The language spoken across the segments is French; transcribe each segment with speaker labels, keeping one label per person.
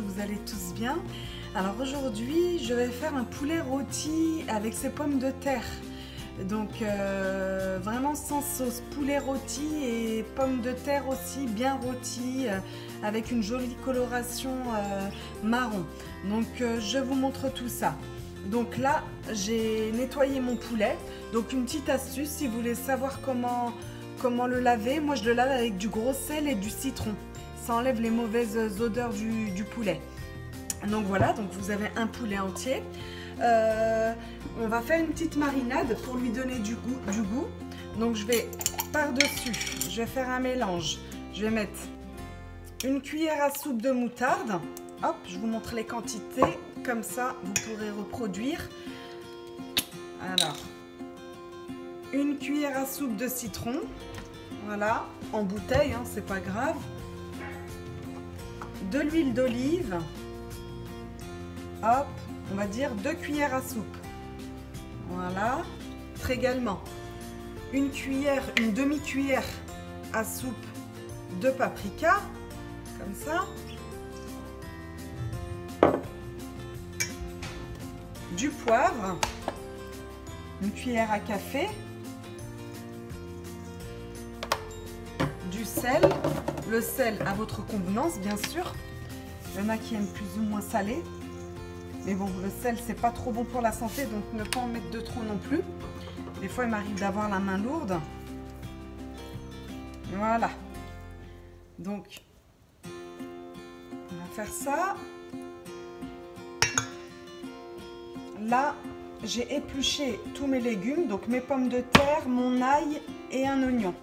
Speaker 1: vous allez tous bien. Alors aujourd'hui, je vais faire un poulet rôti avec ces pommes de terre. Donc vraiment sans sauce, poulet rôti et pommes de terre aussi bien rôties avec une jolie coloration marron. Donc je vous montre tout ça. Donc là, j'ai nettoyé mon poulet. Donc une petite astuce, si vous voulez savoir comment le laver, moi je le lave avec du gros sel et du citron. Ça enlève les mauvaises odeurs du poulet. Donc voilà, donc vous avez un poulet entier. On va faire une petite marinade pour lui donner du goût. Donc je vais par-dessus, je vais faire un mélange. Je vais mettre une cuillère à soupe de moutarde. Hop, je vous montre les quantités. Comme ça, vous pourrez reproduire. Alors, une cuillère à soupe de citron. Voilà, en bouteille, hein, c'est pas grave. De l'huile d'olive. Hop, on va dire 2 cuillères à soupe. Voilà. Également une demi-cuillère à soupe de paprika, comme ça. Du poivre, une cuillère à café, du sel, le sel à votre convenance bien sûr. Il y en a qui aiment plus ou moins salé. Mais bon, le sel, c'est pas trop bon pour la santé, donc ne pas en mettre de trop non plus. Des fois, il m'arrive d'avoir la main lourde. Voilà. Donc, on va faire ça. Là, j'ai épluché tous mes légumes, donc mes pommes de terre, mon ail et un oignon.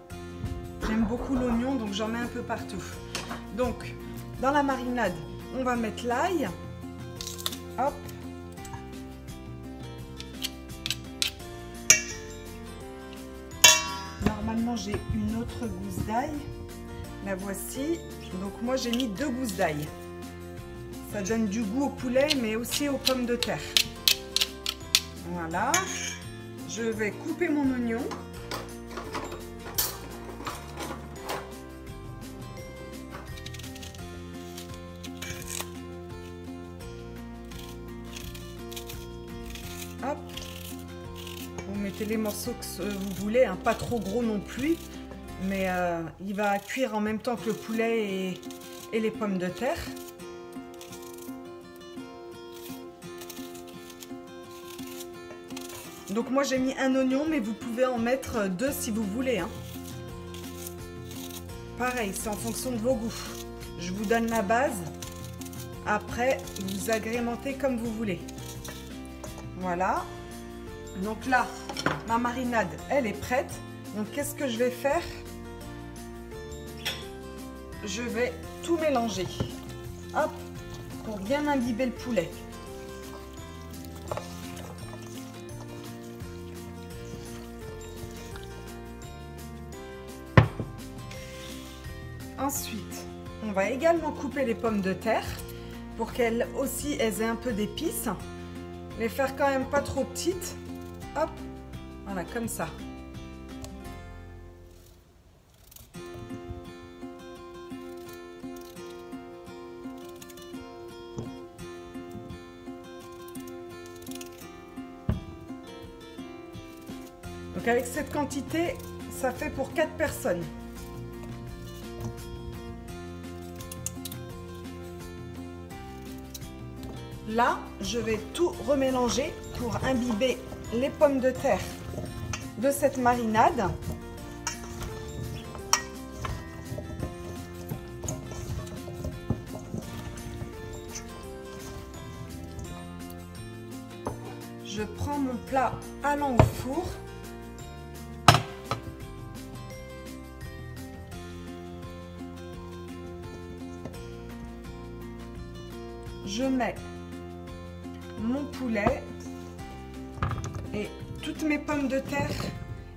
Speaker 1: J'aime beaucoup l'oignon, donc j'en mets un peu partout. Donc, dans la marinade, on va mettre l'ail. Hop. Normalement, j'ai une autre gousse d'ail. La voici. Donc moi, j'ai mis 2 gousses d'ail. Ça donne du goût au poulet, mais aussi aux pommes de terre. Voilà. Je vais couper mon oignon. Hop. Vous mettez les morceaux que vous voulez, hein, pas trop gros non plus, mais il va cuire en même temps que le poulet et les pommes de terre. Donc moi j'ai mis un oignon, mais vous pouvez en mettre 2 si vous voulez, hein. Pareil, c'est en fonction de vos goûts. Je vous donne la base. Après, vous agrémentez comme vous voulez. Voilà. Donc là, ma marinade, elle est prête. Donc qu'est-ce que je vais faire? Je vais tout mélanger. Hop, pour bien imbiber le poulet. Ensuite, on va également couper les pommes de terre pour qu'elles aussi elles aient un peu d'épices. Les faire quand même pas trop petites. Hop, voilà, comme ça. Donc avec cette quantité, ça fait pour 4 personnes. Là, je vais tout remélanger pour imbiber les pommes de terre de cette marinade. Je prends mon plat allant au four. Je mets mon poulet et toutes mes pommes de terre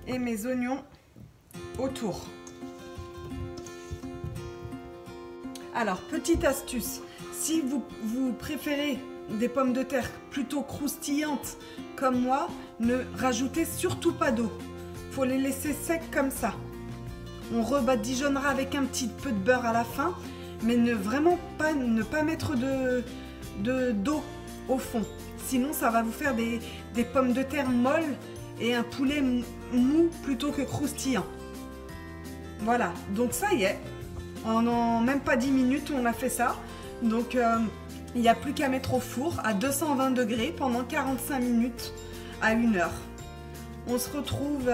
Speaker 1: et mes oignons autour. Alors, petite astuce, si vous préférez des pommes de terre plutôt croustillantes comme moi, ne rajoutez surtout pas d'eau. Il faut les laisser secs comme ça. On rebadigeonnera avec un petit peu de beurre à la fin. mais vraiment pas, ne pas mettre d'eau au fond. Sinon, ça va vous faire des pommes de terre molles et un poulet mou plutôt que croustillant. Voilà, donc ça y est, en même pas 10 minutes, on a fait ça. Donc, il n'y a plus qu'à mettre au four à 220 degrés pendant 45 minutes à 1 heure. On se retrouve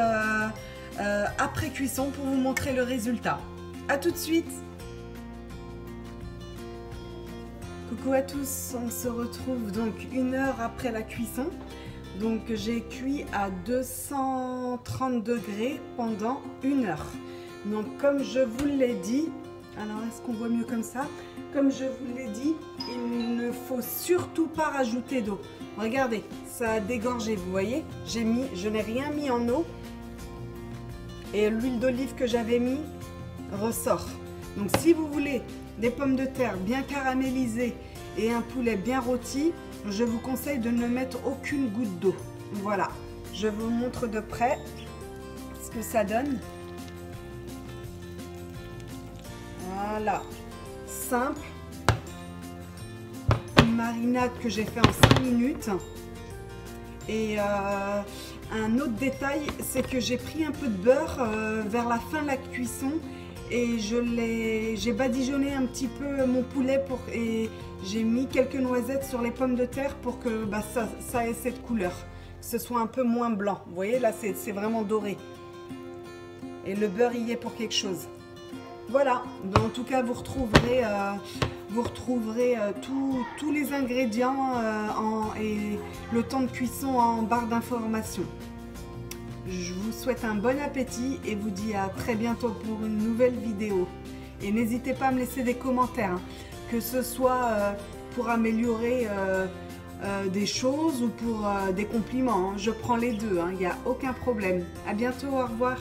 Speaker 1: après cuisson pour vous montrer le résultat. A tout de suite! Coucou à tous, on se retrouve donc 1 heure après la cuisson. Donc j'ai cuit à 230 degrés pendant 1 heure. Donc comme je vous l'ai dit, alors est-ce qu'on voit mieux comme ça? Comme je vous l'ai dit, il ne faut surtout pas rajouter d'eau. Regardez, ça a dégorgé, vous voyez? Je n'ai rien mis en eau et l'huile d'olive que j'avais mis ressort. Donc si vous voulez des pommes de terre bien caramélisées et un poulet bien rôti, je vous conseille de ne mettre aucune goutte d'eau. Voilà, je vous montre de près ce que ça donne. Voilà, simple. Une marinade que j'ai fait en 5 minutes. Et un autre détail, c'est que j'ai pris un peu de beurre vers la fin de la cuisson et j'ai badigeonné un petit peu mon poulet et j'ai mis quelques noisettes sur les pommes de terre pour que ça ait cette couleur, que ce soit un peu moins blanc. Vous voyez, là c'est vraiment doré. Et le beurre y est pour quelque chose. Voilà, en tout cas vous retrouverez tous les ingrédients et le temps de cuisson en barre d'informations. Je vous souhaite un bon appétit et vous dis à très bientôt pour une nouvelle vidéo. Et n'hésitez pas à me laisser des commentaires, hein, que ce soit pour améliorer des choses ou pour des compliments. Hein. Je prends les deux, il n'y a aucun problème. À bientôt, au revoir.